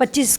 25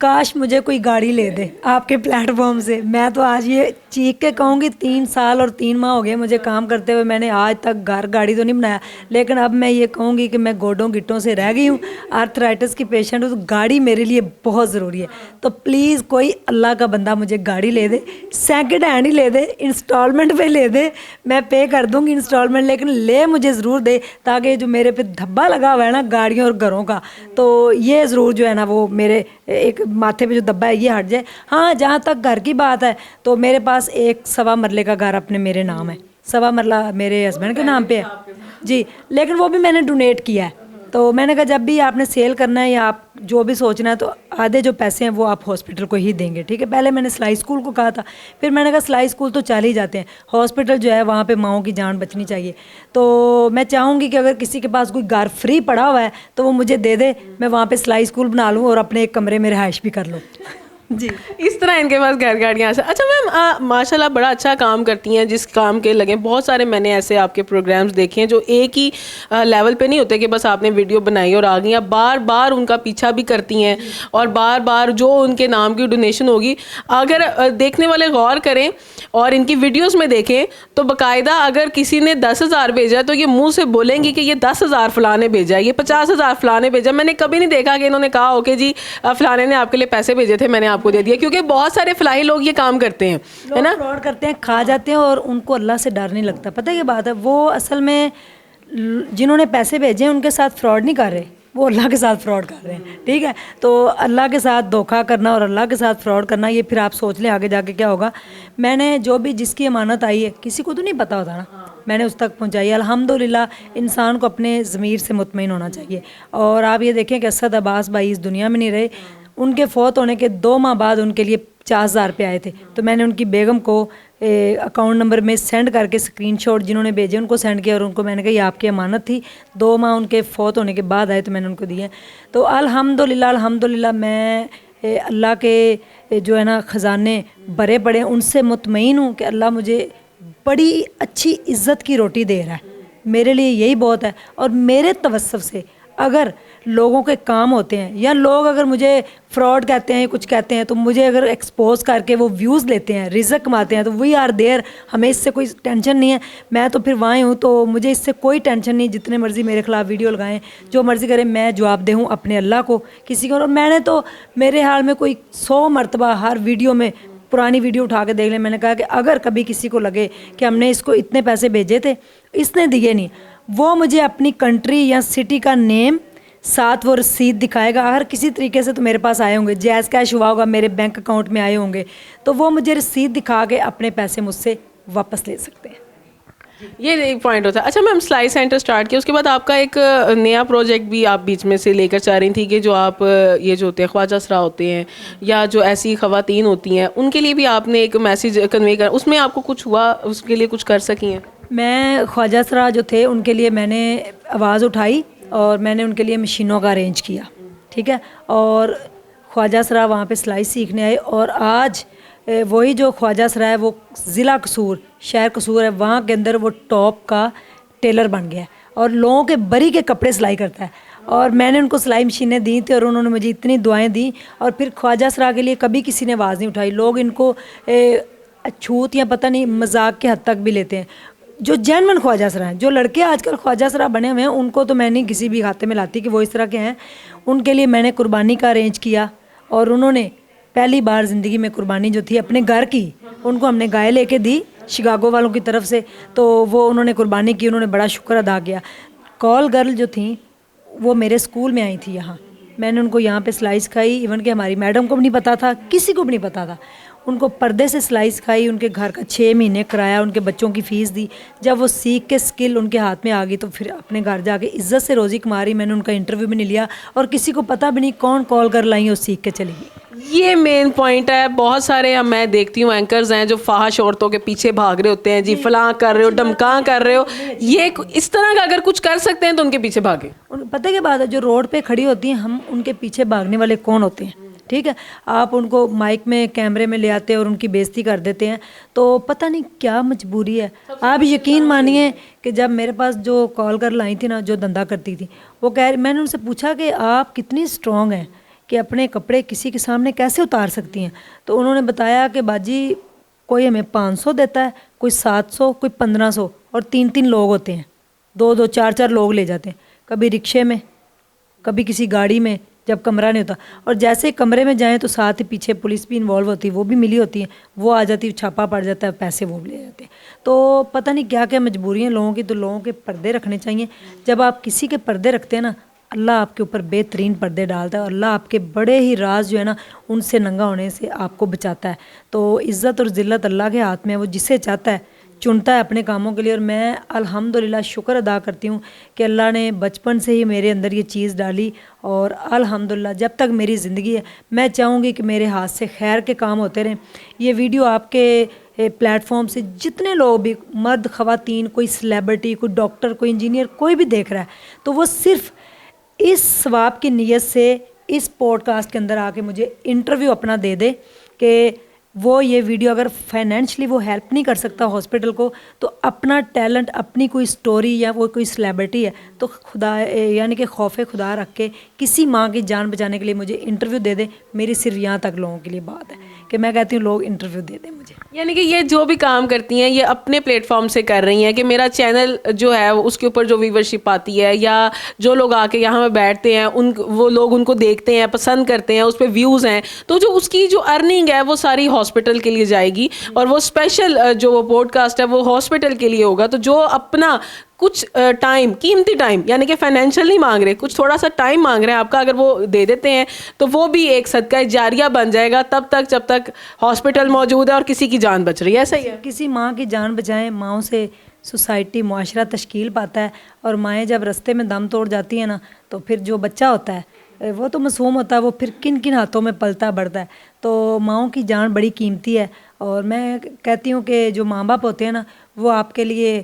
کاش مجھے کوئی گاڑی لے دے آپ کے پلیٹ فارم سے. میں تو آج یہ چیخ کے کہوں گی 3 سال اور 3 ماہ ہو گئے مجھے کام کرتے ہوئے, میں نے آج تک گھر گاڑی تو نہیں بنایا, لیکن اب میں یہ کہوں گی کہ میں گوڈوں گٹوں سے رہ گئی ہوں, آرتھرائٹس کی پیشنٹ ہوں, تو گاڑی میرے لیے بہت ضروری ہے. تو پلیز کوئی اللہ کا بندہ مجھے گاڑی لے دے, سیکنڈ ہینڈ ہی لے دے, انسٹالمنٹ پہ لے دے, میں پے کر دوں گی انسٹالمنٹ, لیکن لے مجھے ضرور دے تاکہ جو میرے پہ دھبا لگا ہوا ہے نا گاڑیوں اور گھروں کا, تو یہ ضرور جو ہے نا وہ میرے ایک ماتھے پہ جو دبا ہے یہ ہٹ جائے. ہاں جہاں تک گھر کی بات ہے تو میرے پاس ایک 1.25 مرلے کا گھر اپنے میرے نام ہے, 1.25 مرلہ میرے ہسبینڈ کے نام پہ ہے جی, لیکن وہ بھی میں نے ڈونیٹ کیا ہے. تو میں نے کہا جب بھی آپ نے سیل کرنا ہے یا آپ جو بھی سوچنا ہے تو آدھے جو پیسے ہیں وہ آپ ہاسپٹل کو ہی دیں گے, ٹھیک ہے. پہلے میں نے سلائی اسکول کو کہا تھا, پھر میں نے کہا سلائی اسکول تو چل ہی جاتے ہیں, ہاسپٹل جو ہے وہاں پہ ماؤں کی جان بچنی چاہیے. تو میں چاہوں گی کہ اگر کسی کے پاس کوئی گھر فری پڑا ہوا ہے تو وہ مجھے دے دے, میں وہاں پہ سلائی اسکول بنا لوں اور اپنے ایک کمرے میں رہائش بھی کر لوں. جی اس طرح ان کے پاس گھر گاڑیاں. اچھا میم ماشاء اللہ بڑا اچھا کام کرتی ہیں, جس کام کے لگے بہت سارے میں نے ایسے آپ کے پروگرامز دیکھے ہیں جو ایک ہی لیول پہ نہیں ہوتے کہ بس آپ نے ویڈیو بنائی اور آ گئی, آپ بار بار ان کا پیچھا بھی کرتی ہیں اور بار بار جو ان کے نام کی ڈونیشن ہوگی اگر دیکھنے والے غور کریں اور ان کی ویڈیوز میں دیکھیں تو باقاعدہ اگر کسی نے 10,000 بھیجا تو یہ منہ سے بولیں گی کہ یہ 10,000 فلاں بھیجا, یہ 50,000 فلاں بھیجا. میں نے کبھی نہیں دیکھا کہ انہوں نے کہا اوکے جی فلاں نے آپ کے لیے پیسے بھیجے تھے میں نے آپ کو دے دیا, کیونکہ بہت سارے فلاحی لوگ یہ کام کرتے ہیں, ہے نا, فراڈ کرتے ہیں, کھا جاتے ہیں اور ان کو اللہ سے ڈر نہیں لگتا. پتہ یہ بات ہے, وہ اصل میں جنہوں نے پیسے بھیجے ہیں ان کے ساتھ فراڈ نہیں کر رہے, وہ اللہ کے ساتھ فراڈ کر رہے ہیں, ٹھیک ہے. تو اللہ کے ساتھ دھوکہ کرنا اور اللہ کے ساتھ فراڈ کرنا, یہ پھر آپ سوچ لیں آگے جا کے کیا ہوگا. میں نے جو بھی جس کی امانت آئی ہے کسی کو تو نہیں پتہ ہوتا نا, میں نے اس تک پہنچائی. الحمدللہ انسان کو اپنے ضمیر سے مطمئن ہونا چاہیے. اور آپ یہ دیکھیں کہ اسد عباس بھائی اس دنیا میں نہیں رہے, ان کے فوت ہونے کے 2 ماہ بعد ان کے لیے 50,000 روپے آئے تھے. تو میں نے ان کی بیگم کو اکاؤنٹ نمبر میں سینڈ کر کے اسکرین شاٹ جنہوں نے بھیجے ان کو سینڈ کیا, اور ان کو میں نے کہا یہ آپ کی امانت تھی, 2 ماہ ان کے فوت ہونے کے بعد آئے تو میں نے ان کو دیے. تو الحمدللہ میں اللہ کے جو ہے نا خزانے بڑے بڑے ان سے مطمئن ہوں کہ اللہ مجھے بڑی اچھی عزت کی روٹی دے رہا ہے, میرے لیے یہی بہت ہے. اور میرے توسط سے اگر لوگوں کے کام ہوتے ہیں یا لوگ اگر مجھے فراڈ کہتے ہیں کچھ کہتے ہیں تو مجھے اگر ایکسپوز کر کے وہ ویوز لیتے ہیں, رزق کماتے ہیں, تو وی آر دیئر, ہمیں اس سے کوئی ٹینشن نہیں ہے. میں تو پھر وہاں ہوں تو مجھے اس سے کوئی ٹینشن نہیں, جتنے مرضی میرے خلاف ویڈیو لگائیں, جو مرضی کریں, میں جواب دے ہوں اپنے اللہ کو کسی کو. اور میں نے تو میرے حال میں کوئی 100 مرتبہ ہر ویڈیو میں پرانی ویڈیو اٹھا کے دیکھ لیں, میں نے کہا کہ اگر کبھی کسی کو لگے کہ ہم نے اس کو اتنے پیسے بھیجے تھے اس نے دیے نہیں, وہ مجھے اپنی کنٹری یا سٹی کا نیم ساتھ وہ رسید دکھائے گا. اگر کسی طریقے سے تو میرے پاس آئے ہوں گے, جیز کیش ہوا ہوگا, میرے بینک اکاؤنٹ میں آئے ہوں گے, تو وہ مجھے رسید دکھا کے اپنے پیسے مجھ سے واپس لے سکتے ہیں. یہ ایک پوائنٹ ہوتا ہے. اچھا میم سلائی سینٹر اسٹارٹ کیا, اس کے بعد آپ کا ایک نیا پروجیکٹ بھی آپ بیچ میں سے لے کر چاہ رہی تھی کہ جو آپ یہ جو ہوتے ہیں خواجہ سرا ہوتے ہیں یا جو ایسی خواتین ہوتی ہیں ان کے لیے بھی آپ نے ایک میسیج کنوے کر, اس میں آپ کو کچھ ہوا, اس کے لیے کچھ کر سکی ہیں؟ میں خواجہ سرا جو تھے ان کے لیے میں نے آواز اٹھائی اور میں نے ان کے لیے مشینوں کا ارینج کیا, ٹھیک ہے. اور خواجہ سرا وہاں پہ سلائی سیکھنے آئے, اور آج وہی جو خواجہ سرا ہے وہ ضلع قصور, شہر قصور ہے, وہاں کے اندر وہ ٹاپ کا ٹیلر بن گیا ہے اور لوگوں کے بری کے کپڑے سلائی کرتا ہے. اور میں نے ان کو سلائی مشینیں دی تھیں اور انہوں نے مجھے اتنی دعائیں دیں, اور پھر خواجہ سرا کے لیے کبھی کسی نے آواز نہیں اٹھائی. لوگ ان کو چھوت یا پتہ نہیں مذاق کے حد تک بھی لیتے ہیں. جو جینون خواجہ سرا ہیں, جو لڑکے آج کل خواجہ سرا بنے ہوئے ہیں, ان کو تو میں نہیں کسی بھی کھاتے میں لاتی کہ وہ اس طرح کے ہیں. ان کے لیے میں نے قربانی کا ارینج کیا, اور انہوں نے پہلی بار زندگی میں قربانی جو تھی اپنے گھر کی, ان کو ہم نے گائے لے کے دی شکاگو والوں کی طرف سے, تو وہ انہوں نے قربانی کی, انہوں نے بڑا شکر ادا کیا. کال گرل جو تھیں وہ میرے اسکول میں آئی تھی یہاں, میں نے ان کو یہاں پہ سلائی سکھائی. ایون کہ ہماری میڈم کو بھی نہیں پتا تھا, کسی کو بھی نہیں پتا تھا. ان کو پردے سے سلائی سکھائی, ان کے گھر کا 6 مہینے کرایا, ان کے بچوں کی فیس دی. جب وہ سیکھ کے اسکل ان کے ہاتھ میں آ گئی تو پھر اپنے گھر جا کے عزت سے روزی کما رہی. میں نے ان کا انٹرویو بھی نہیں لیا اور کسی کو پتہ بھی نہیں کون کال کر لائی اور سیکھ کے چلی گئی. یہ مین پوائنٹ ہے. بہت سارے میں دیکھتی ہوں اینکرز ہیں جو فحش عورتوں کے پیچھے بھاگ رہے ہوتے ہیں, جی فلاں کر رہے ہو, ڈمکاں کر رہے ہو, یہ اس طرح کا اگر کچھ کر سکتے ہیں تو ان کے پیچھے بھاگیں. پتہ کیا بات ہے, جو روڈ پہ کھڑی ہوتی ہیں ہم ان کے پیچھے بھاگنے والے کون ہوتے ہیں, ٹھیک ہے. آپ ان کو مائک میں کیمرے میں لے آتے ہیں اور ان کی بےزتی کر دیتے ہیں, تو پتہ نہیں کیا مجبوری ہے. آپ یقین مانیے کہ جب میرے پاس جو کال کر لائی تھی نا, جو دھندا کرتی تھی, وہ میں نے ان سے پوچھا کہ آپ کتنی اسٹرانگ ہیں, کہ اپنے کپڑے کسی کے سامنے کیسے اتار سکتی ہیں. تو انہوں نے بتایا کہ باجی کوئی ہمیں 500 دیتا ہے, کوئی 700, کوئی 1500, اور 3 لوگ ہوتے ہیں, 2 4 لوگ لے جاتے ہیں, کبھی رکشے میں, کبھی کسی گاڑی میں, جب کمرہ نہیں ہوتا. اور جیسے کمرے میں جائیں تو ساتھ ہی پیچھے پولیس بھی انوالو ہوتی ہے, وہ بھی ملی ہوتی ہے, وہ آ جاتی ہے, چھاپا پڑ جاتا ہے, پیسے وہ لے جاتے ہیں. تو پتہ نہیں کیا کیا مجبوریاں لوگوں کی. تو لوگوں کے پردے رکھنے چاہیے. جب آپ کسی کے پردے رکھتے ہیں نا, اللہ آپ کے اوپر بہترین پردے ڈالتا ہے, اور اللہ آپ کے بڑے ہی راز جو ہے نا ان سے ننگا ہونے سے آپ کو بچاتا ہے. تو عزت اور ذلت اللہ کے ہاتھ میں ہے, وہ جسے چاہتا ہے چنتا ہے اپنے کاموں کے لیے. اور میں الحمدللہ شکر ادا کرتی ہوں کہ اللہ نے بچپن سے ہی میرے اندر یہ چیز ڈالی, اور الحمدللہ جب تک میری زندگی ہے میں چاہوں گی کہ میرے ہاتھ سے خیر کے کام ہوتے رہیں. یہ ویڈیو آپ کے پلیٹ فارم سے جتنے لوگ بھی, مرد خواتین, کوئی سلیبریٹی, کوئی ڈاکٹر, کوئی انجینئر, کوئی بھی دیکھ رہا ہے, تو وہ صرف اس ثواب کی نیت سے اس پوڈ کاسٹ کے اندر آ کے مجھے انٹرویو اپنا دے دے کہ وہ یہ ویڈیو اگر فائنینشلی وہ ہیلپ نہیں کر سکتا ہاسپٹل کو, تو اپنا ٹیلنٹ, اپنی کوئی سٹوری, یا وہ کوئی سلیبریٹی ہے تو خدا یعنی کہ خوف خدا رکھ کے کسی ماں کی جان بچانے کے لیے مجھے انٹرویو دے دے. میری صرف یہاں تک لوگوں کے لیے بات ہے کہ میں کہتی ہوں لوگ انٹرویو دے دیں مجھے. یعنی کہ یہ جو بھی کام کرتی ہیں یہ اپنے پلیٹ فارم سے کر رہی ہیں کہ میرا چینل جو ہے اس کے اوپر جو ویورشپ آتی ہے, یا جو لوگ آ کے یہاں پہ بیٹھتے ہیں وہ لوگ ان کو دیکھتے ہیں, پسند کرتے ہیں, اس پہ ویوز ہیں, تو جو اس کی جو ارننگ ہے وہ ساری ہاسپٹل کے لیے جائے گی. اور وہ اسپیشل جو وہ پوڈ کاسٹ ہے وہ ہاسپٹل کے لیے ہوگا. تو جو اپنا کچھ ٹائم, قیمتی ٹائم, یعنی کہ فائنینشیل نہیں مانگ رہے, کچھ تھوڑا سا ٹائم مانگ رہے ہیں آپ کا, اگر وہ دے دیتے ہیں تو وہ بھی ایک صدقہ جاریہ بن جائے گا تب تک جب تک ہاسپٹل موجود ہے اور کسی کی جان بچ رہی ہے. ایسا ہی ہے, کسی ماں کی جان بچائیں. ماؤں سے سوسائٹی, معاشرہ تشکیل پاتا ہے, اور مائیں جب رستے میں دم توڑ جاتی ہیں نا, تو پھر جو بچہ ہوتا ہے وہ تو معصوم ہوتا ہے, وہ پھر کن کن ہاتھوں میں پلتا بڑھتا ہے. تو ماؤں کی جان بڑی قیمتی ہے, اور میں کہتی ہوں کہ جو ماں باپ ہوتے ہیں نا وہ آپ کے لیے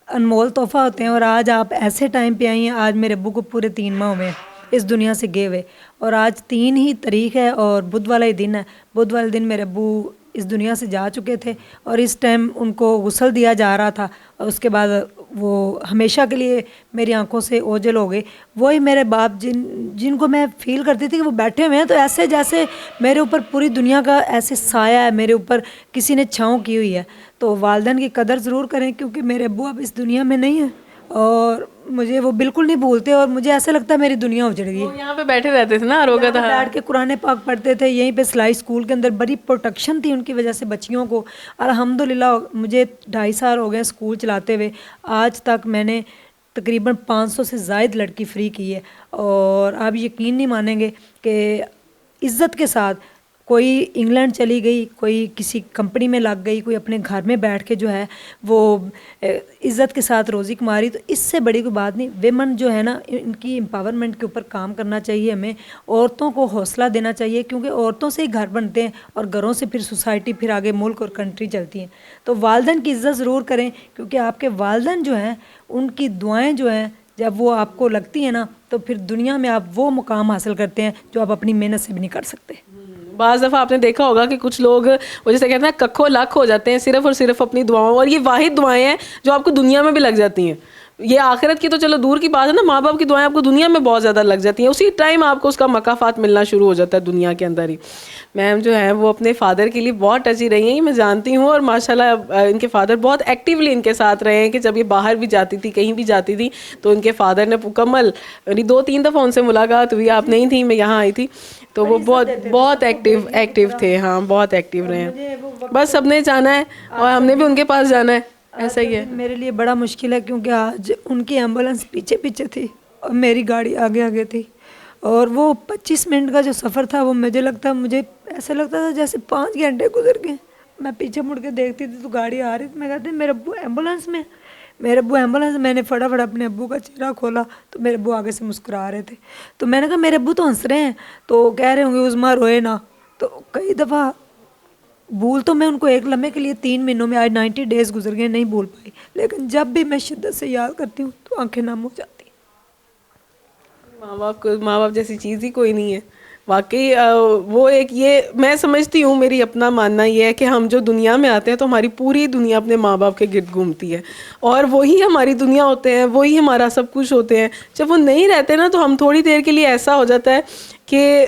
انمول تحفہ ہوتے ہیں. اور آج آپ ایسے ٹائم پہ آئی ہیں, آج میرے ابو کو پورے 3 ماہ ہوئے ہیں اس دنیا سے گئے ہوئے, اور آج 3 ہی تاریخ ہے اور بدھ والا ہی دن ہے. بدھ والے دن میرے ابو اس دنیا سے جا چکے تھے, اور اس ٹائم ان کو غسل دیا جا رہا تھا, اور اس کے بعد وہ ہمیشہ کے لیے میری آنکھوں سے اوجھل ہو گئے. وہی میرے باپ جن کو میں فیل کرتی تھی کہ وہ بیٹھے ہوئے ہیں, تو ایسے جیسے میرے اوپر پوری دنیا کا ایسے سایہ ہے, میرے اوپر کسی نے چھاؤں کی ہوئی ہے. تو والدین کی قدر ضرور کریں, کیونکہ میرے ابو اب اس دنیا میں نہیں ہیں, اور مجھے وہ بالکل نہیں بھولتے, اور مجھے ایسا لگتا ہے میری دنیا اجڑ گئی. وہ یہاں پہ بیٹھے رہتے تھے نا, روگا تھا, بیٹھ کے قرآن پاک پڑھتے تھے یہیں پہ سلائی اسکول کے اندر. بڑی پروٹیکشن تھی ان کی وجہ سے بچیوں کو. الحمدللہ مجھے 2.5 سال ہو گئے اسکول چلاتے ہوئے, آج تک میں نے تقریباً 500 سے زائد لڑکی فری کی ہے. اور آپ یقین نہیں مانیں گے کہ عزت کے ساتھ کوئی انگلینڈ چلی گئی, کوئی کسی کمپنی میں لگ گئی, کوئی اپنے گھر میں بیٹھ کے جو ہے وہ عزت کے ساتھ روزی کماری. تو اس سے بڑی کوئی بات نہیں. ویمن جو ہے نا, ان کی امپاورمنٹ کے اوپر کام کرنا چاہیے ہمیں. عورتوں کو حوصلہ دینا چاہیے, کیونکہ عورتوں سے ہی گھر بنتے ہیں, اور گھروں سے پھر سوسائٹی, پھر آگے ملک اور کنٹری چلتی ہیں. تو والدین کی عزت ضرور کریں, کیونکہ آپ کے والدین جو ہیں ان کی دعائیں جو ہیں جب وہ آپ کو لگتی ہیں نا, تو پھر دنیا میں آپ وہ مقام حاصل کرتے ہیں جو آپ اپنی محنت سے بھی نہیں کر سکتے. بعض دفعہ آپ نے دیکھا ہوگا کہ کچھ لوگ وہ جیسے کہتے ہیں ککھو لاکھ ہو جاتے ہیں صرف اور صرف اپنی دعاؤں, اور یہ واحد دعائیں ہیں جو آپ کو دنیا میں بھی لگ جاتی ہیں. یہ آخرت کی تو چلو دور کی بات ہے نا, ماں باپ کی دعائیں آپ کو دنیا میں بہت زیادہ لگ جاتی ہیں, اسی ٹائم آپ کو اس کا مکافات ملنا شروع ہو جاتا ہے دنیا کے اندر ہی. میم جو ہے وہ اپنے فادر کے لیے بہت ٹچی رہی ہیں, یہ میں جانتی ہوں, اور ماشاءاللہ ان کے فادر بہت ایکٹیولی ان کے ساتھ رہے ہیں کہ جب یہ باہر بھی جاتی تھی, کہیں بھی جاتی تھی, تو ان کے فادر نے مکمل, یعنی 2-3 دفعہ ان سے ملاقات ہوئی, آپ نہیں تھیں, میں یہاں آئی تھی, تو وہ بہت ایکٹیو تھے. ہاں, بہت ایکٹیو رہے ہیں. بس سب نے جانا ہے اور ہم نے بھی ان کے پاس جانا ہے, ایسا ہی ہے. میرے لیے بڑا مشکل ہے, کیونکہ آج ان کی ایمبولینس پیچھے پیچھے تھی اور میری گاڑی آگے آگے تھی, اور وہ 25 منٹ کا جو سفر تھا وہ مجھے ایسا لگتا تھا جیسے 5 گھنٹے گزر گئے. میں پیچھے مڑ کے دیکھتی تھی تو گاڑی آ رہی تھی, میں کہتی میرے ابو ایمبولینس میں, میں نے فٹافٹ اپنے ابو کا چہرہ کھولا تو میرے ابو آگے سے مسکرا رہے تھے. تو میں نے کہا میرے ابو تو ہنس رہے ہیں, تو کہہ رہے ہوں گے عظمیٰ روئے نا. تو کئی دفعہ بھول تو میں ان کو ایک لمحے کے لیے 3 مہینوں میں, آج 90 ڈیز گزر گئے, نہیں بھول پائی, لیکن جب بھی میں شدت سے یاد کرتی ہوں تو آنکھیں نم ہو جاتی ہیں. ماں باپ جیسی چیز ہی کوئی نہیں ہے. واقعی وہ ایک یہ میں سمجھتی ہوں, میری اپنا ماننا یہ ہے کہ ہم جو دنیا میں آتے ہیں تو ہماری پوری دنیا اپنے ماں باپ کے گرد گھومتی ہے, اور وہی ہماری دنیا ہوتے ہیں, وہی ہمارا سب کچھ ہوتے ہیں. جب وہ نہیں رہتے نا تو ہم تھوڑی دیر کے لیے ایسا ہو جاتا ہے کہ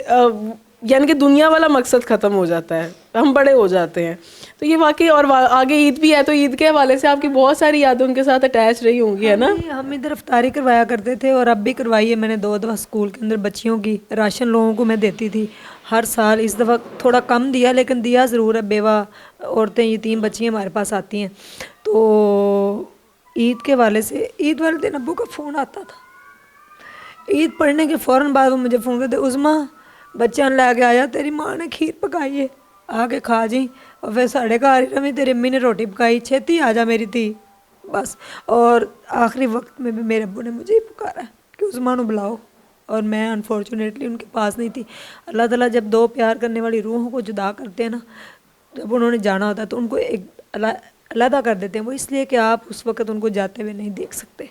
یعنی کہ دنیا والا مقصد ختم ہو جاتا ہے, ہم بڑے ہو جاتے ہیں. تو یہ واقعی, اور آگے عید بھی ہے تو عید کے حوالے سے آپ کی بہت ساری یادیں ان کے ساتھ اٹیچ رہی ہوں گی, ہے نا؟ ہم ادھر افطاری کروایا کرتے تھے, اور اب بھی کروائی ہے میں نے 2 دفعہ اسکول کے اندر بچیوں کی. راشن لوگوں کو میں دیتی تھی ہر سال, اس دفعہ تھوڑا کم دیا لیکن دیا ضرور ہے. بیوہ عورتیں, یتیم بچیاں ہمارے پاس آتی ہیں. تو عید کے حوالے سے, عید والے دن ابو کا فون آتا تھا, عید پڑھنے کے فوراً بعد وہ مجھے فون کرتے, عظمیٰ بچہ لے کے آیا, تیری ماں نے کھیر پکائی ہے, آ کے کھا جی. اور پھر ساڑھے گھر ہی رمی, تیری امی نے روٹی پکائی, چھتی آ جا میری تھی بس. اور آخری وقت میں بھی میرے ابو نے مجھے ہی پکارا کہ عظمیٰ نو بلاؤ, اور میں انفارچونیٹلی ان کے پاس نہیں تھی. اللہ تعالیٰ جب 2 پیار کرنے والی روحوں کو جدا کرتے ہیں نا, جب انہوں نے جانا ہوتا ہے تو ان کو ایک علیحدہ کر دیتے ہیں. وہ اس لیے کہ آپ اس وقت ان کو جاتے ہوئے نہیں دیکھ سکتے.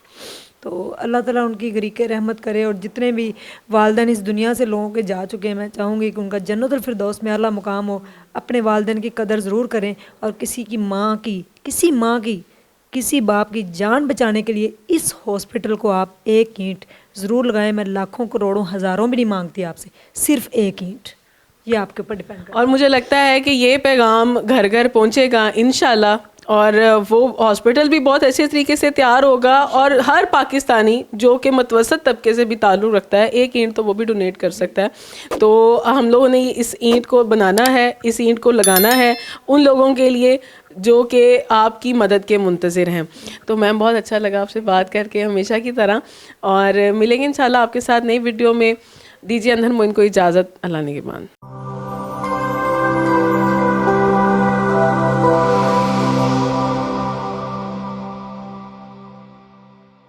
تو اللہ تعالیٰ ان کی غریق رحمت کرے, اور جتنے بھی والدین اس دنیا سے لوگوں کے جا چکے ہیں, میں چاہوں گی کہ ان کا جنت الفردوس میں اعلیٰ مقام ہو. اپنے والدین کی قدر ضرور کریں, اور کسی ماں کی کسی باپ کی جان بچانے کے لیے اس ہاسپٹل کو آپ 1 اینٹ ضرور لگائیں. میں لاکھوں کروڑوں ہزاروں بھی نہیں مانگتی آپ سے, صرف 1 اینٹ. یہ آپ کے اوپر ڈپینڈ کرتا ہے. اور مجھے لگتا ہے کہ یہ پیغام گھر گھر پہنچے گا انشاءاللہ, اور وہ ہاسپٹل بھی بہت اچھے طریقے سے تیار ہوگا, اور ہر پاکستانی جو کہ متوسط طبقے سے بھی تعلق رکھتا ہے 1 اینٹ تو وہ بھی ڈونیٹ کر سکتا ہے. تو ہم لوگوں نے اس اینٹ کو بنانا ہے, اس اینٹ کو لگانا ہے ان لوگوں کے لیے جو کہ آپ کی مدد کے منتظر ہیں. تو میم بہت اچھا لگا آپ سے بات کر کے, ہمیشہ کی طرح, اور ملیں گے انشاءاللہ آپ کے ساتھ نئی ویڈیو میں. دیجیے اندر موئن کو اجازت, اللہ نے کے مان.